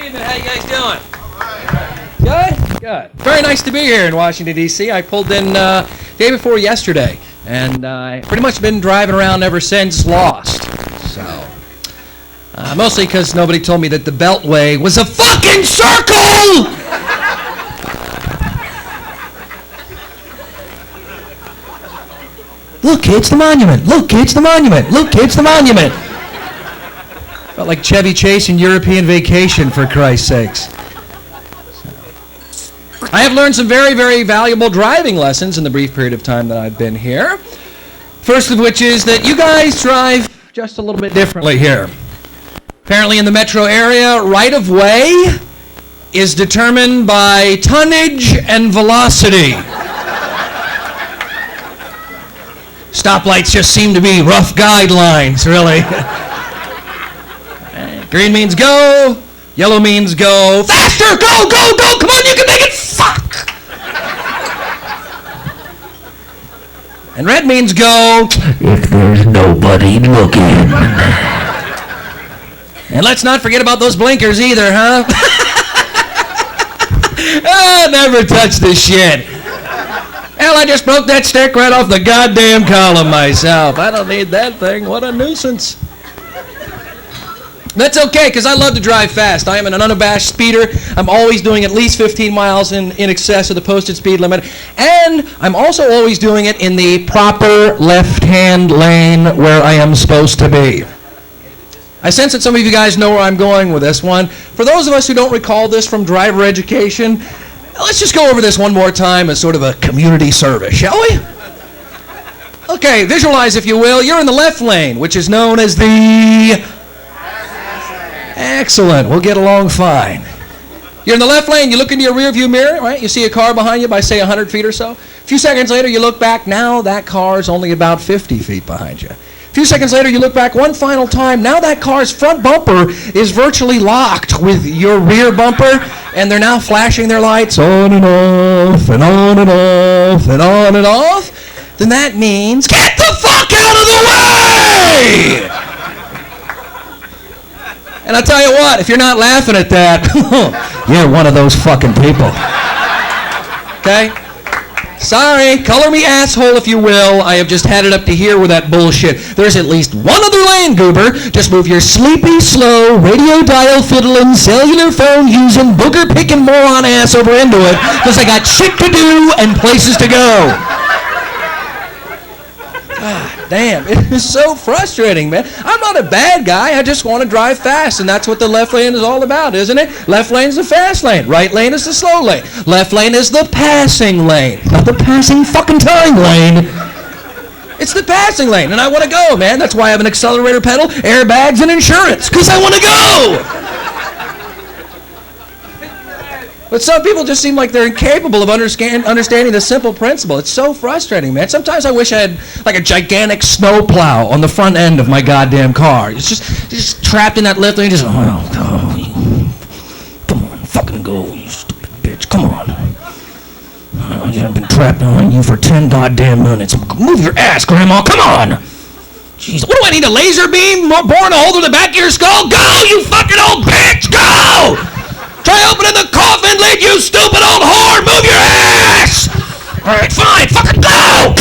evening. How you guys doing? Good? Good. Very nice to be here in Washington, DC. I pulled in day before yesterday, and I pretty much been driving around ever since, lost. So, mostly because nobody told me that the Beltway was a fucking circle! Look, kids, the monument. Look, kids, the monument. Look, kids, the monument. Felt like Chevy Chase in European Vacation, for Christ's sakes. I have learned some very, very valuable driving lessons in the brief period of time that I've been here. First of which is that you guys drive just a little bit differently here. Apparently in the metro area, right-of-way is determined by tonnage and velocity. Stoplights just seem to be rough guidelines, really. Green means go, yellow means go faster, go, go, go, come on, you can make it, fuck! And red means go if there's nobody looking. And let's not forget about those blinkers either, huh? Oh, never touch this shit. Hell, I just broke that stick right off the goddamn column myself. I don't need that thing. What a nuisance. That's okay, because I love to drive fast. I am an unabashed speeder. I'm always doing at least 15 miles in excess of the posted speed limit. And I'm also always doing it in the proper left-hand lane where I am supposed to be. I sense that some of you guys know where I'm going with this one. For those of us who don't recall this from driver education, let's just go over this one more time as sort of a community service, shall we? Okay, visualize, if you will. You're in the left lane, which is known as the... Excellent. We'll get along fine. You're in the left lane. You look into your rearview mirror, right? You see a car behind you by, say, 100 feet or so. A few seconds later, you look back. Now that car is only about 50 feet behind you. A few seconds later, you look back one final time. Now that car's front bumper is virtually locked with your rear bumper, and they're now flashing their lights on and off, and on and off, and on and off. Then that means, get the fuck out of the way! And I'll tell you what, if you're not laughing at that, you're one of those fucking people. Okay? Sorry, color me asshole if you will. I have just had it up to here with that bullshit. There's at least one other lane, goober. Just move your sleepy, slow, radio dial fiddling, cellular phone using, booger picking moron ass over into it, because I got shit to do and places to go. God damn, it is so frustrating, man. I'm not a bad guy. I just want to drive fast, and that's what the left lane is all about, isn't it? Left lane is the fast lane. Right lane is the slow lane. Left lane is the passing lane, not the passing fucking time lane. It's the passing lane, and I want to go, man. That's why I have an accelerator pedal, airbags, and insurance, because I want to go. But some people just seem like they're incapable of understanding the simple principle. It's so frustrating, man. Sometimes I wish I had like a gigantic snowplow on the front end of my goddamn car. It's just trapped in that left lane. Just, oh, come on, fucking go, you stupid bitch. Come on. I've been trapped on you for 10 goddamn minutes. Move your ass, Grandma. Come on. Jeez, what do I need, a laser beam boring a hole through the back of your skull? Go, you fucking old bitch. Go. Try opening the coffin lid, you stupid old whore! Move your ass! Alright, fine, fucking go!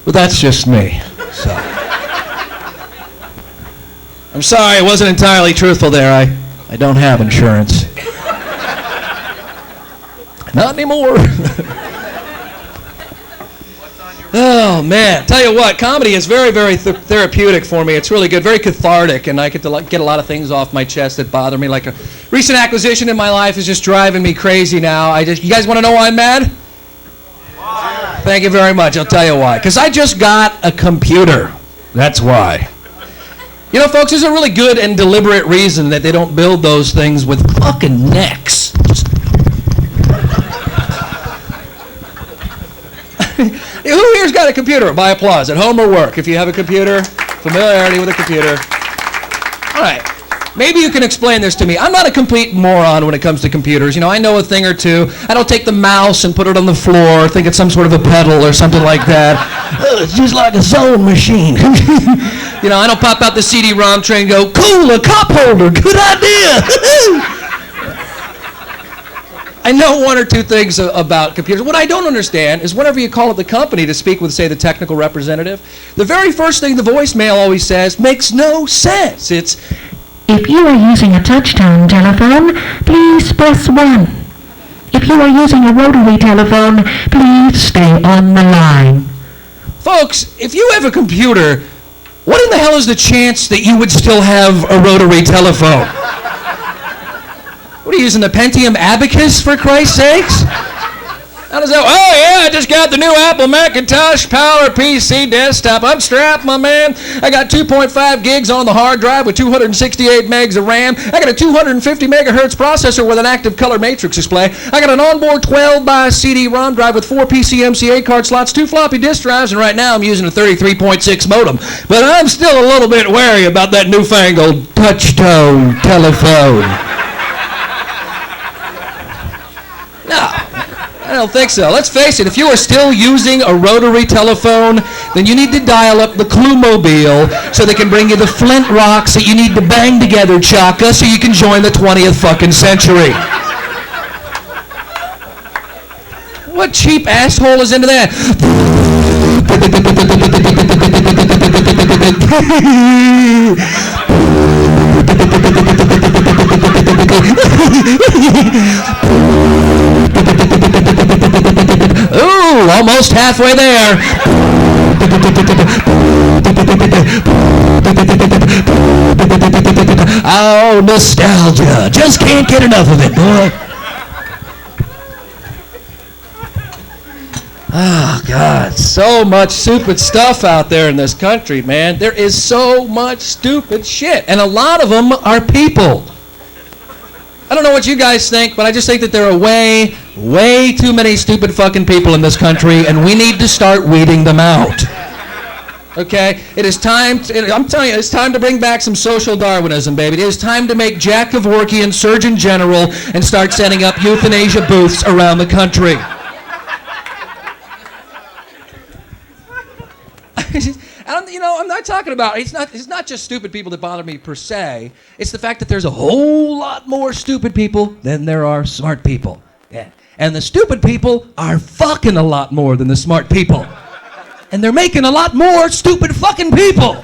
But that's just me, so. I'm sorry, I wasn't entirely truthful there. I don't have insurance. Not anymore. Oh, man. Tell you what, comedy is very, very therapeutic for me. It's really good, very cathartic, and I get to get a lot of things off my chest that bother me. Like a recent acquisition in my life is just driving me crazy now. You guys want to know why I'm mad? Why? Thank you very much. I'll tell you why. Because I just got a computer. That's why. You know, folks, there's a really good and deliberate reason that they don't build those things with fucking necks. Who here's got a computer? By applause. At home or work? If you have a computer, familiarity with a computer. All right. Maybe you can explain this to me. I'm not a complete moron when it comes to computers. You know, I know a thing or two. I don't take the mouse and put it on the floor, think it's some sort of a pedal or something like that. It's just like a sewing machine. You know, I don't pop out the CD-ROM tray and go, cool, a cup holder, good idea. I know one or two things about computers. What I don't understand is whenever you call up the company to speak with, say, the technical representative, the very first thing the voicemail always says makes no sense. It's, if you are using a touch-tone telephone, please press 1. If you are using a rotary telephone, please stay on the line. Folks, if you have a computer, what in the hell is the chance that you would still have a rotary telephone? What are you using, the Pentium Abacus, for Christ's sakes? How does that? Oh yeah, I just got the new Apple Macintosh Power PC desktop. I'm strapped, my man. I got 2.5 gigs on the hard drive with 268 megs of RAM. I got a 250 megahertz processor with an active color matrix display. I got an onboard 12 by CD-ROM drive with 4 PCMCA card slots, 2 floppy disk drives, and right now I'm using a 33.6 modem. But I'm still a little bit wary about that newfangled touch-tone telephone. No. I don't think so. Let's face it, if you are still using a rotary telephone, then you need to dial up the Clue-mobile so they can bring you the flint rocks that you need to bang together, Chaka, so you can join the 20th fucking century. What cheap asshole is into that? Ooh, almost halfway there. Oh, nostalgia. Just can't get enough of it, boy. Oh, God, so much stupid stuff out there in this country, man. There is so much stupid shit, and a lot of them are people. I don't know what you guys think, but I just think that there are way too many stupid fucking people in this country, and we need to start weeding them out. Okay? It is time, I'm telling you, it's time to bring back some social Darwinism, baby. It is time to make Jack Kevorkian Surgeon General and start setting up euthanasia booths around the country. I'm not talking about, it's not just stupid people that bother me per se. It's the fact that there's a whole lot more stupid people than there are smart people. Yeah. And the stupid people are fucking a lot more than the smart people. And they're making a lot more stupid fucking people.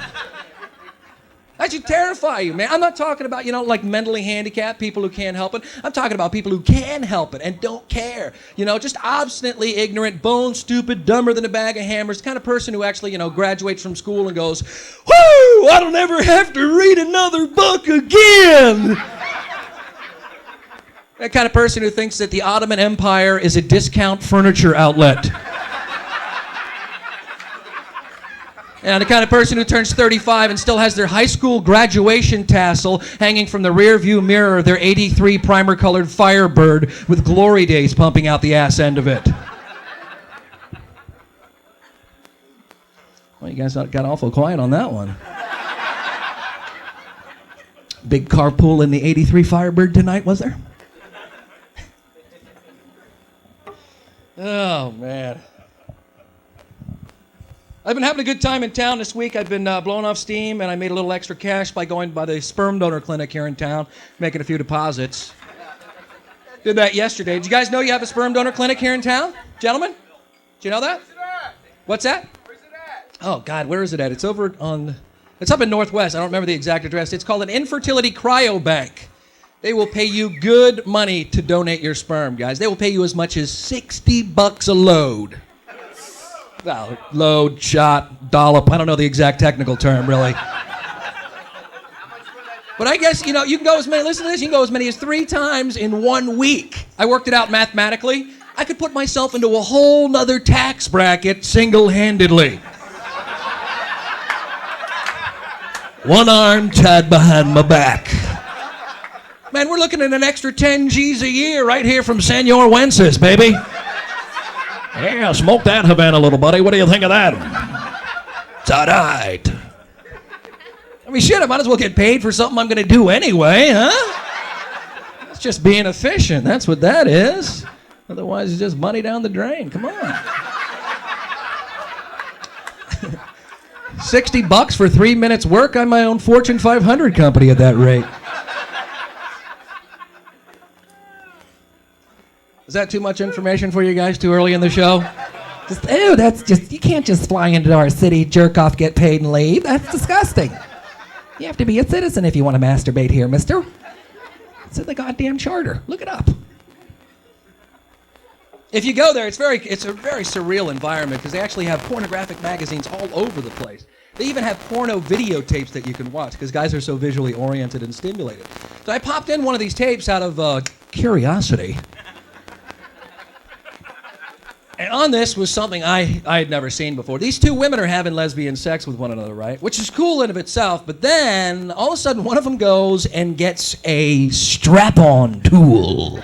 That should terrify you, man. I'm not talking about, like mentally handicapped people who can't help it. I'm talking about people who can help it and don't care. Just obstinately ignorant, bone stupid, dumber than a bag of hammers, the kind of person who actually, graduates from school and goes, whoo, I don't ever have to read another book again. That kind of person who thinks that the Ottoman Empire is a discount furniture outlet. And the kind of person who turns 35 and still has their high school graduation tassel hanging from the rear view mirror of their 83 primer-colored Firebird with Glory Days pumping out the ass end of it. Well, you guys got awful quiet on that one. Big carpool in the 83 Firebird tonight, was there? Oh, man. I've been having a good time in town this week. I've been blowing off steam, and I made a little extra cash by going by the sperm donor clinic here in town, making a few deposits. Did that yesterday. Did you guys know you have a sperm donor clinic here in town? Gentlemen? Do you know that? Where's it at? What's that? Where's it at? Oh, God, where is it at? It's over on... It's up in Northwest. I don't remember the exact address. It's called an infertility cryobank. They will pay you good money to donate your sperm, guys. They will pay you as much as $60 a load. Well, load, shot, dollop. I don't know the exact technical term, really. But I guess, you can go as many, listen to this, you can go as many as 3 times in 1 week. I worked it out mathematically. I could put myself into a whole nother tax bracket single-handedly. One arm tied behind my back. Man, we're looking at an extra 10 G's a year right here from Senor Wences, baby. Yeah, smoke that Havana, little buddy. What do you think of that? It's all right. I I mean, shit, I might as well get paid for something I'm going to do anyway, huh? It's just being efficient. That's what that is. Otherwise, it's just money down the drain. Come on. $60 for 3 minutes work on my own Fortune 500 company at that rate. Is that too much information for you guys too early in the show? That's just, you can't just fly into our city, jerk off, get paid, and leave. That's disgusting. You have to be a citizen if you want to masturbate here, mister. It's in the goddamn charter. Look it up. If you go there, it's a very surreal environment because they actually have pornographic magazines all over the place. They even have porno videotapes that you can watch because guys are so visually oriented and stimulated. So I popped in one of these tapes out of curiosity. And on this was something I had never seen before. These two women are having lesbian sex with one another, right? Which is cool in of itself, but then all of a sudden one of them goes and gets a strap-on tool.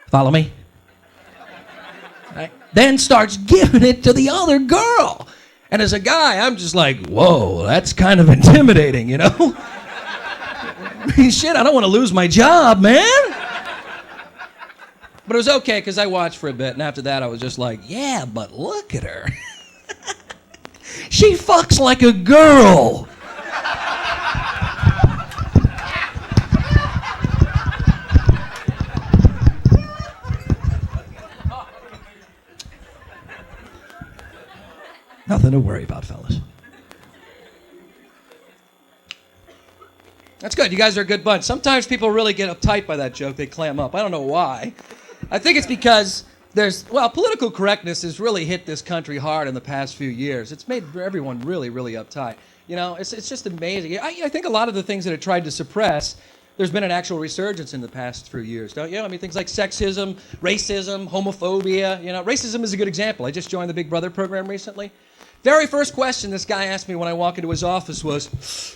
Follow me? Right. Then starts giving it to the other girl. And as a guy, I'm just like, whoa, that's kind of intimidating, you know? I mean, shit, I don't want to lose my job, man. But it was okay because I watched for a bit, and after that I was just like, yeah, but look at her. She fucks like a girl. Nothing to worry about, fellas. That's good. You guys are a good bunch. Sometimes people really get uptight by that joke. They clam up. I don't know why. I think it's because political correctness has really hit this country hard in the past few years. It's made everyone really, really uptight. You know, it's just amazing. I think a lot of the things that it tried to suppress, there's been an actual resurgence in the past few years, don't you? I mean, things like sexism, racism, homophobia. You know, racism is a good example. I just joined the Big Brother program recently. Very first question this guy asked me when I walked into his office was,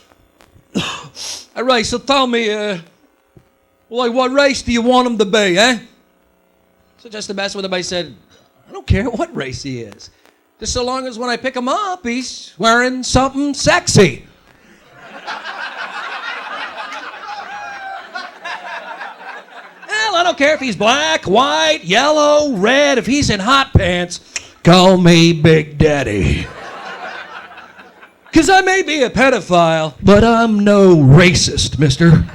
all right, so tell me, what race do you want him to be, eh? So just to mess with him, I said, I don't care what race he is. Just so long as when I pick him up, he's wearing something sexy. Well, I don't care if he's black, white, yellow, red. If he's in hot pants, call me Big Daddy. Because I may be a pedophile, but I'm no racist, mister.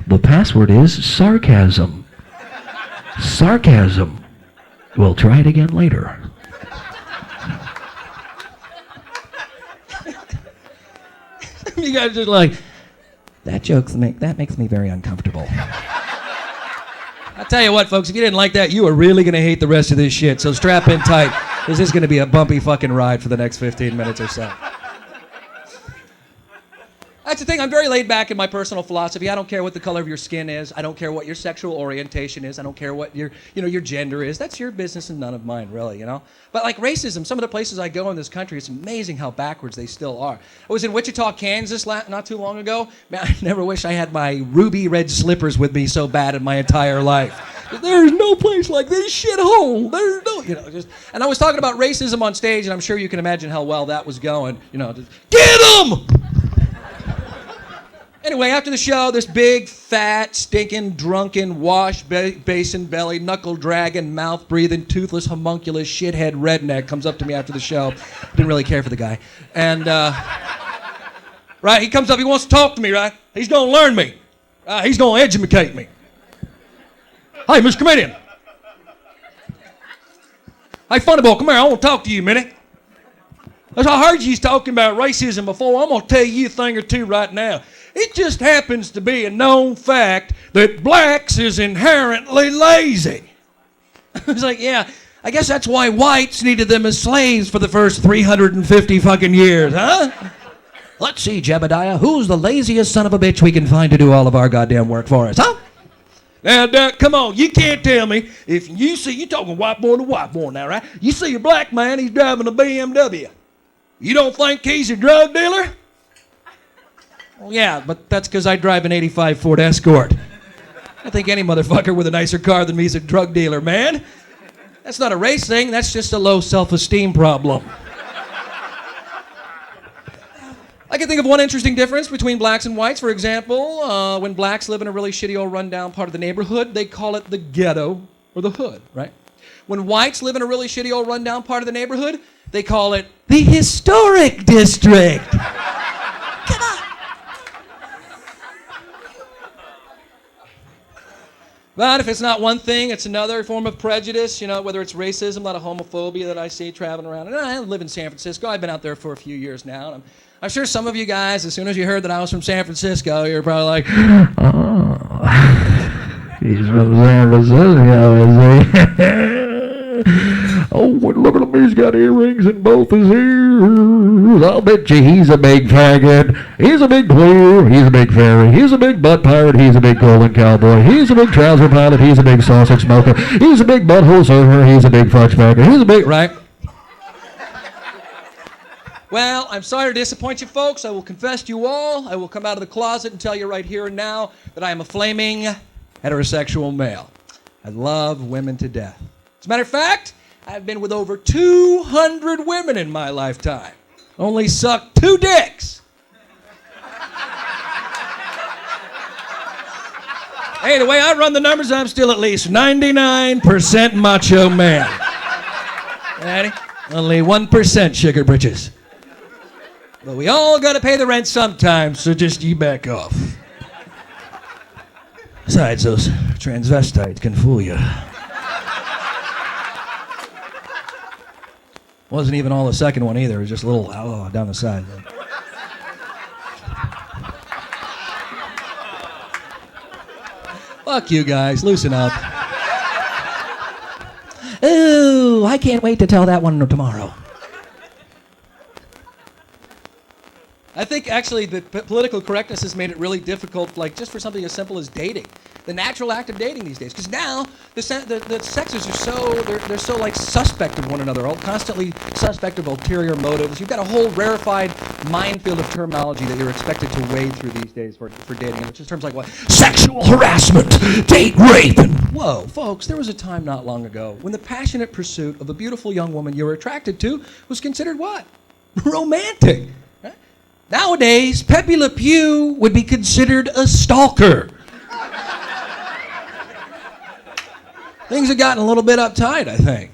The password is sarcasm. Sarcasm. We'll try it again later. You guys are like, that makes me very uncomfortable. I'll tell you what, folks, if you didn't like that, you are really going to hate the rest of this shit, so strap in tight. This is going to be a bumpy fucking ride for the next 15 minutes or so. That's the thing, I'm very laid back in my personal philosophy. I don't care what the color of your skin is. I don't care what your sexual orientation is. I don't care what your gender is. That's your business and none of mine, really, you know? But like racism, some of the places I go in this country, it's amazing how backwards they still are. I was in Wichita, Kansas not too long ago. Man, I never wish I had my ruby red slippers with me so bad in my entire life. There's no place like this shithole. There's no, and I was talking about racism on stage, and I'm sure you can imagine how well that was going. Get 'em! Anyway, after the show, this big, fat, stinking, drunken, basin belly, knuckle dragging, mouth breathing, toothless, homunculus, shithead redneck comes up to me after the show. Didn't really care for the guy. And, right, he comes up, he wants to talk to me, right? He's gonna learn me. He's gonna educate me. Hey, Mr. Comedian. Hey, funny boy, come here, I wanna talk to you a minute. As I heard you talking about racism before, I'm gonna tell you a thing or two right now. It just happens to be a known fact that blacks is inherently lazy. It's like, yeah, I guess that's why whites needed them as slaves for the first 350 fucking years, huh? Let's see, Jebediah, who's the laziest son of a bitch we can find to do all of our goddamn work for us, huh? Now, Doc, come on, you can't tell me if you see, you talking white boy to white boy now, right? You see a black man, he's driving a BMW. You don't think he's a drug dealer? Well, yeah, but that's because I drive an 85 Ford Escort. I think any motherfucker with a nicer car than me is a drug dealer, man. That's not a race thing, that's just a low self-esteem problem. I can think of one interesting difference between blacks and whites. For example, when blacks live in a really shitty old rundown part of the neighborhood, they call it the ghetto or the hood, right? When whites live in a really shitty old rundown part of the neighborhood, they call it the historic district. Come on. But if it's not one thing, it's another form of prejudice, you know, whether it's racism, a lot of homophobia that I see traveling around. And I live in San Francisco. I've been out there for a few years now. And I'm sure some of you guys, as soon as you heard that I was from San Francisco, you're probably like, oh, he's from San Francisco, is he? Oh, look at him, he's got earrings in both his ears. I'll bet you he's a big faggot. He's a big queer. He's a big fairy. He's a big butt pirate. He's a big golden cowboy. He's a big trouser pilot. He's a big sausage smoker. He's a big butthole surfer. He's a big fuck smacker. He's a big, right? Well, I'm sorry to disappoint you folks. I will confess to you all. I will come out of the closet and tell you right here and now that I am a flaming heterosexual male. I love women to death. As a matter of fact, I've been with over 200 women in my lifetime. Only sucked 2 dicks. Hey, the way I run the numbers, I'm still at least 99% macho man. Ready? Only 1% sugar britches. But we all gotta pay the rent sometime, so just you back off. Besides, those transvestites can fool you. Wasn't even all the second one either. It was just a little down the side. Fuck you guys. Loosen up. Ooh, I can't wait to tell that one tomorrow. I think actually the political correctness has made it really difficult, like just for something as simple as dating. The natural act of dating these days. Because now the sexes are so, they're so like suspect of one another, all constantly suspect of ulterior motives. You've got a whole rarefied minefield of terminology that you're expected to wade through these days for dating, which is terms like what? Sexual harassment, date rape, and whoa, folks, there was a time not long ago when the passionate pursuit of a beautiful young woman you were attracted to was considered what? Romantic. Right? Nowadays, Pepe Le Pew would be considered a stalker. Things have gotten a little bit uptight, I think.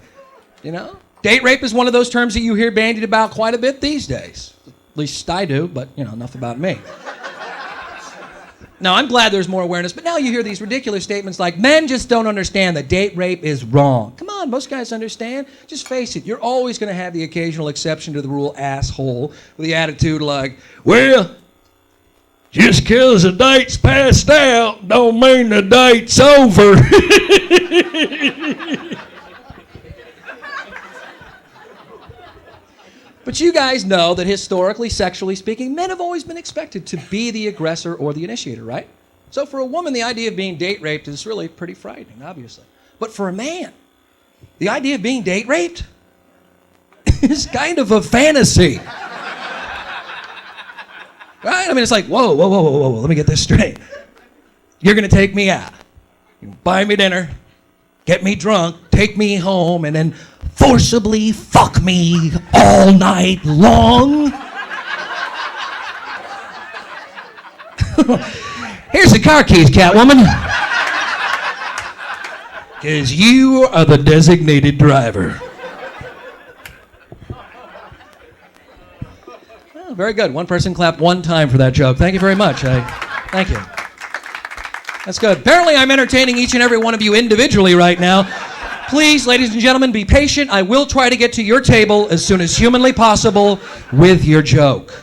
You know? Date rape is one of those terms that you hear bandied about quite a bit these days. At least I do, but, you know, enough about me. Now, I'm glad there's more awareness, but now you hear these ridiculous statements like, men just don't understand that date rape is wrong. Come on, most guys understand. Just face it, you're always going to have the occasional exception to the rule asshole with the attitude like, well, just 'cause the date's passed out don't mean the date's over. But you guys know that historically, sexually speaking, men have always been expected to be the aggressor or the initiator, right? So for a woman, the idea of being date raped is really pretty frightening, obviously. But for a man, the idea of being date raped is kind of a fantasy. Right? I mean, it's like, whoa, let me get this straight. You're going to take me out. You buy me dinner, get me drunk, take me home, and then forcibly fuck me all night long. Here's the car keys, Catwoman. Because you are the designated driver. Oh, very good. One person clapped one time for that joke. Thank you very much. Thank you. That's good. Apparently, I'm entertaining each and every one of you individually right now. Please, ladies and gentlemen, be patient. I will try to get to your table as soon as humanly possible with your joke.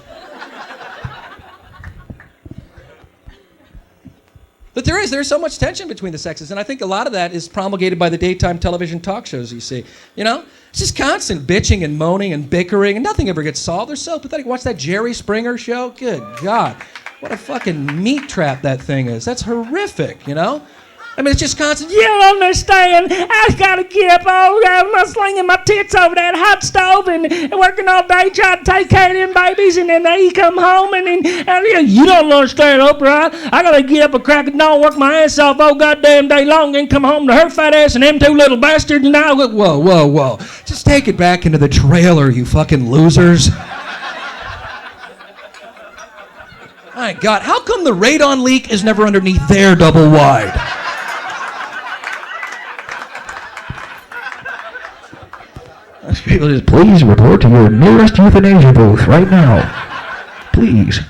But there's so much tension between the sexes, and I think a lot of that is promulgated by the daytime television talk shows you see. You know? It's just constant bitching and moaning and bickering, and nothing ever gets solved. They're so pathetic. Watch that Jerry Springer show? Good God. What a fucking meat trap that thing is. That's horrific, you know? I mean, it's just constant, you don't understand. I gotta get up all I'm slinging my tits over that hot stove and working all day trying to take care of them babies, and then they come home and you don't understand, Oprah. I gotta get up and crack a dawn, work my ass off all goddamn day long, and come home to her fat ass and them two little bastards, and I go, whoa. Just take it back into the trailer, you fucking losers. My God, how come the radon leak is never underneath their double wide? People just, please report to your nearest euthanasia booth right now. Please.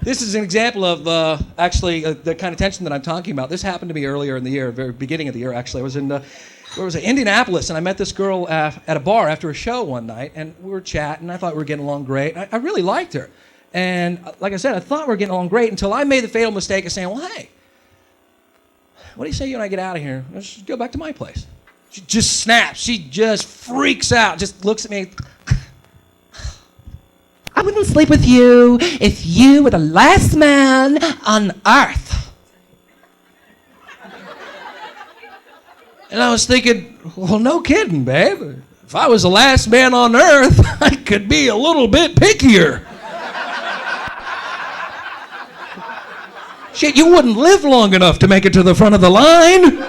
This is an example of the kind of tension that I'm talking about. This happened to me earlier in the year, very beginning of the year actually. I was in Indianapolis, and I met this girl at a bar after a show one night, and we were chatting. I thought we were getting along great. I really liked her. And like I said, I thought we were getting along great until I made the fatal mistake of saying, well, hey, what do you say you and I get out of here? Let's just go back to my place. She just snaps. She just freaks out, just looks at me. I wouldn't sleep with you if you were the last man on earth. And I was thinking, well, no kidding, babe. If I was the last man on earth, I could be a little bit pickier. Shit, you wouldn't live long enough to make it to the front of the line.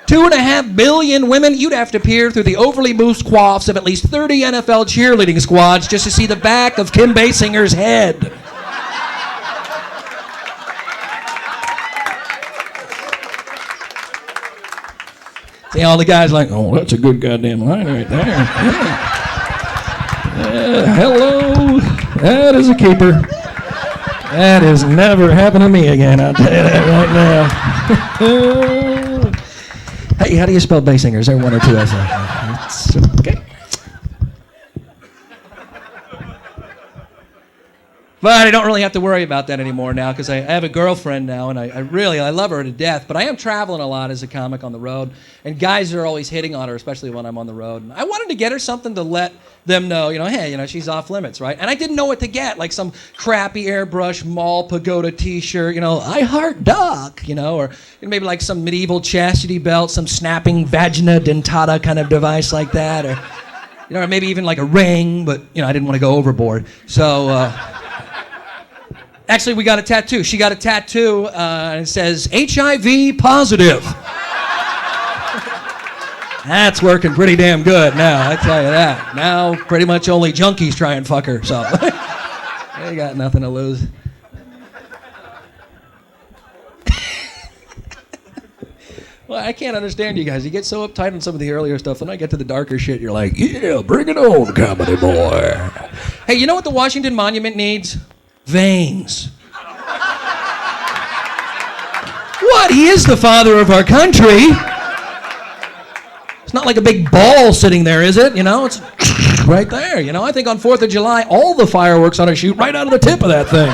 2.5 billion women, you'd have to peer through the overly boosted coifs of at least 30 NFL cheerleading squads just to see the back of Kim Basinger's head. See, all the guys like, oh, that's a good goddamn line right there. Hello, that is a keeper. That has never happened to me again, I'll tell you that right now. Hey, how do you spell Basinger? Is there one or two? It's okay. But I don't really have to worry about that anymore now because I have a girlfriend now, and I love her to death. But I am traveling a lot as a comic on the road, and guys are always hitting on her, especially when I'm on the road. And I wanted to get her something to let them know, hey, she's off limits, right? And I didn't know what to get, like some crappy airbrush mall pagoda T-shirt, I heart Doc, or maybe like some medieval chastity belt, some snapping vagina dentata kind of device like that, or maybe even like a ring, but I didn't want to go overboard, so. Actually, we got a tattoo. She got a tattoo, and it says HIV positive. That's working pretty damn good now, I tell you that. Now, pretty much only junkies try and fuck her, so they got nothing to lose. Well, I can't understand you guys. You get so uptight on some of the earlier stuff, and I get to the darker shit, you're like, yeah, bring it on, comedy boy. Hey, you know what the Washington Monument needs? Veins. What? He is the father of our country. It's not like a big ball sitting there, is it? It's right there. I think on 4th of July, all the fireworks ought to shoot right out of the tip of that thing.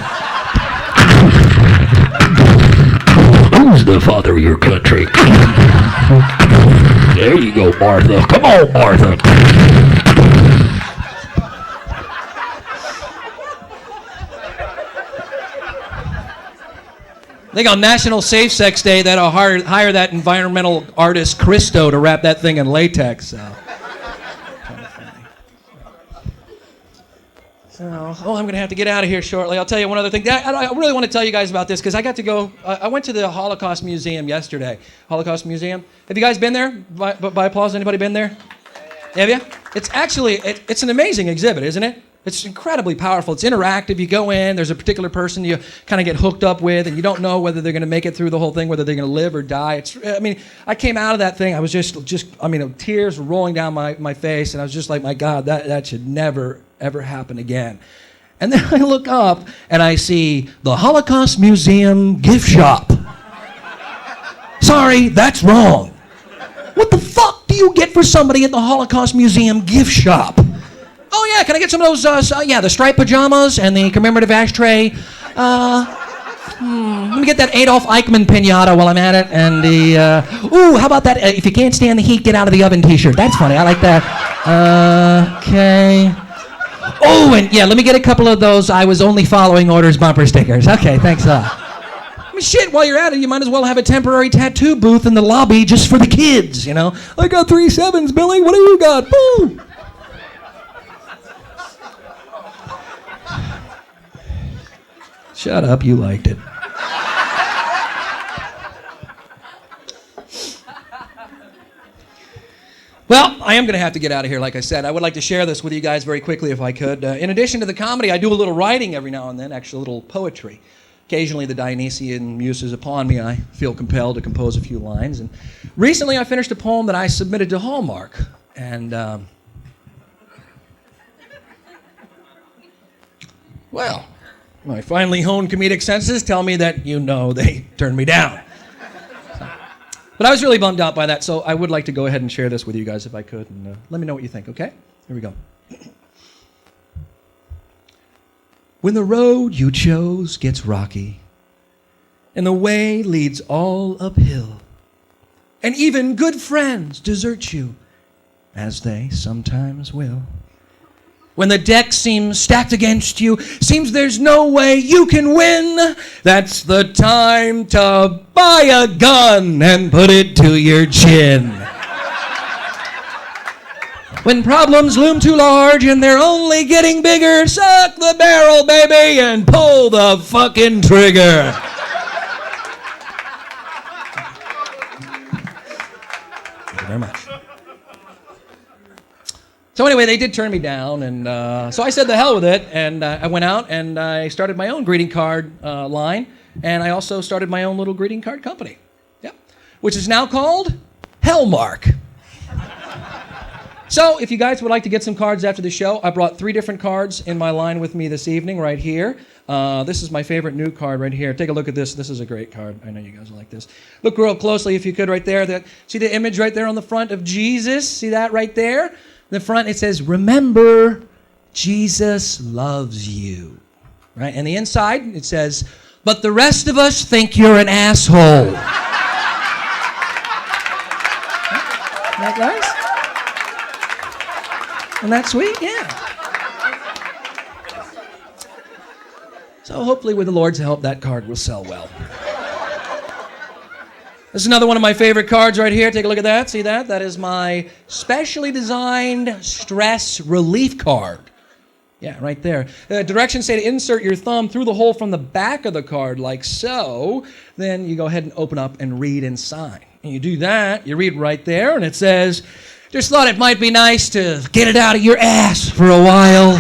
Who's the father of your country? There you go, Martha. Come on, Martha. I think on National Safe Sex Day, that'll hire that environmental artist Christo to wrap that thing in latex. So, I'm going to have to get out of here shortly. I'll tell you one other thing. I really want to tell you guys about this because I got to go. I went to the Holocaust Museum yesterday. Holocaust Museum. Have you guys been there? By applause, anybody been there? Have you? It's actually, it's an amazing exhibit, isn't it? It's incredibly powerful. It's interactive. You go in, there's a particular person you kind of get hooked up with, and you don't know whether they're going to make it through the whole thing, whether they're going to live or die. I came out of that thing, I was just tears were rolling down my face, and I was just like, my God, that should never, ever happen again. And then I look up, and I see the Holocaust Museum gift shop. Sorry, that's wrong. What the fuck do you get for somebody at the Holocaust Museum gift shop? Oh, yeah, can I get some of those, the striped pajamas and the commemorative ashtray? Let me get that Adolf Eichmann pinata while I'm at it. And how about that, if you can't stand the heat, get out of the oven t-shirt. That's funny, I like that. Okay. Oh, and yeah, let me get a couple of those I was only following orders bumper stickers. Okay, thanks. Shit, while you're at it, you might as well have a temporary tattoo booth in the lobby just for the kids, I got 3 7s, Billy, what do you got? Boo! Shut up, you liked it. Well, I am going to have to get out of here, like I said. I would like to share this with you guys very quickly if I could. In addition to the comedy, I do a little writing every now and then, actually a little poetry. Occasionally the Dionysian muse is upon me, and I feel compelled to compose a few lines. And recently I finished a poem that I submitted to Hallmark. And, well, my finely honed comedic senses tell me that, they turned me down. But I was really bummed out by that, so I would like to go ahead and share this with you guys if I could, and let me know what you think, okay? Here we go. When the road you chose gets rocky, and the way leads all uphill, and even good friends desert you, as they sometimes will. When the deck seems stacked against you, seems there's no way you can win, that's the time to buy a gun and put it to your chin. When problems loom too large and they're only getting bigger, suck the barrel, baby, and pull the fucking trigger. Thank you very much. So anyway, they did turn me down, and so I said the hell with it, and I went out and I started my own greeting card line, and I also started my own little greeting card company, which is now called Hellmark. So if you guys would like to get some cards after the show, I brought 3 different cards in my line with me this evening right here. This is my favorite new card right here. Take a look at this. This is a great card. I know you guys will like this. Look real closely if you could right there. See the image right there on the front of Jesus? See that right there? The front, it says, remember, Jesus loves you. Right? And the inside, it says, but the rest of us think you're an asshole. Isn't that nice? Isn't that sweet? Yeah. So hopefully with the Lord's help, that card will sell well. This is another one of my favorite cards right here. Take a look at that. See that? That is my specially designed stress relief card. Yeah, right there. Directions say to insert your thumb through the hole from the back of the card, like so. Then you go ahead and open up and read and sign. And you do that, you read right there, and it says, just thought it might be nice to get it out of your ass for a while.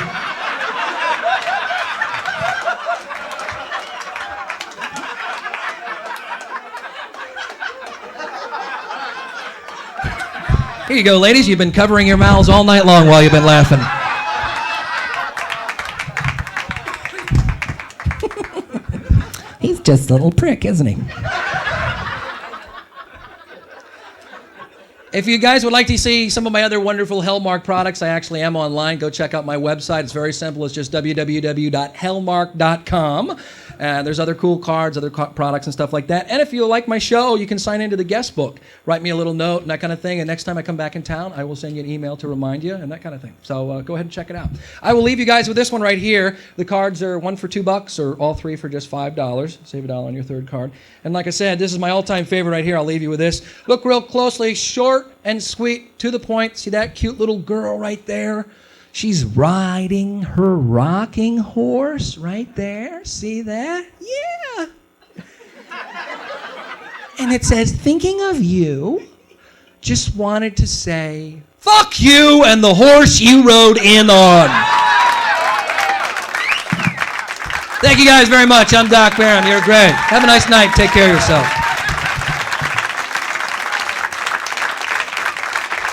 Here you go, ladies. You've been covering your mouths all night long while you've been laughing. He's just a little prick, isn't he? If you guys would like to see some of my other wonderful Hellmark products, I actually am online. Go check out my website. It's very simple. It's just www.hellmark.com. There's other cool cards, other products and stuff like that. And if you like my show, you can sign into the guest book. Write me a little note and that kind of thing. And next time I come back in town, I will send you an email to remind you and that kind of thing. So go ahead and check it out. I will leave you guys with this one right here. The cards are one for $2 or all 3 for just $5. Save $1 on your third card. And like I said, this is my all-time favorite right here. I'll leave you with this. Look real closely. Short and sweet, to the point. See that cute little girl right there? She's riding her rocking horse right there. See that? Yeah. And it says, thinking of you, just wanted to say, fuck you and the horse you rode in on. Thank you guys very much. I'm Doc Barham. You're great. Have a nice night. Take care of yourself.